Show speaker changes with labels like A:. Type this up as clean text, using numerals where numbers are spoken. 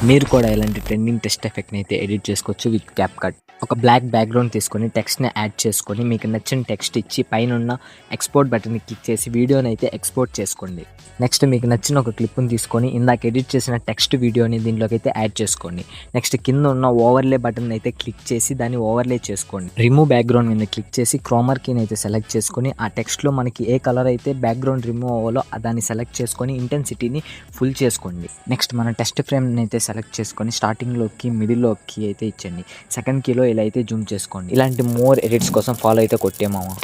A: మీరు కూడా ఇలాంటి ట్రెండింగ్ టెక్స్ట్ ఎఫెక్ట్ని అయితే ఎడిట్ చేసుకోవచ్చు విత్ క్యాప్కట్. ఒక బ్లాక్ బ్యాక్గ్రౌండ్ తీసుకొని టెక్స్ట్ని యాడ్ చేసుకొని మీకు నచ్చిన టెక్స్ట్ ఇచ్చి పైన ఉన్న ఎక్స్పోర్ట్ బటన్ని క్లిక్ చేసి వీడియోని అయితే ఎక్స్పోర్ట్ చేసుకోండి. నెక్స్ట్ మీకు నచ్చిన ఒక క్లిప్ని తీసుకొని ఇందాక ఎడిట్ చేసిన టెక్స్ట్ వీడియోని దీంట్లోకి అయితే యాడ్ చేసుకోండి. నెక్స్ట్ కింద ఉన్న ఓవర్లే బటన్ అయితే క్లిక్ చేసి దాన్ని ఓవర్లే చేసుకోండి. రిమూవ్ బ్యాక్గ్రౌండ్ మీద క్లిక్ చేసి క్రోమర్ కీని అయితే సెలెక్ట్ చేసుకొని ఆ టెక్స్ట్లో మనకి ఏ కలర్ అయితే బ్యాక్గ్రౌండ్ రిమూవ్ అవ్వాలో దాన్ని సెలెక్ట్ చేసుకొని ఇంటెన్సిటీని ఫుల్ చేసుకోండి. నెక్స్ట్ మన టెక్స్ట్ ఫ్రేమ్ని అయితే సెలెక్ట్ చేసుకొని స్టార్టింగ్లోకి మిడిల్లోకి అయితే ఇచ్చండి. సెకండ్ కీలో ఇలా అయితే జూమ్ చేసుకోండి. ఇలాంటి మోర్ ఎడిట్స్ కోసం ఫాలో అయితే కొట్టేమామా.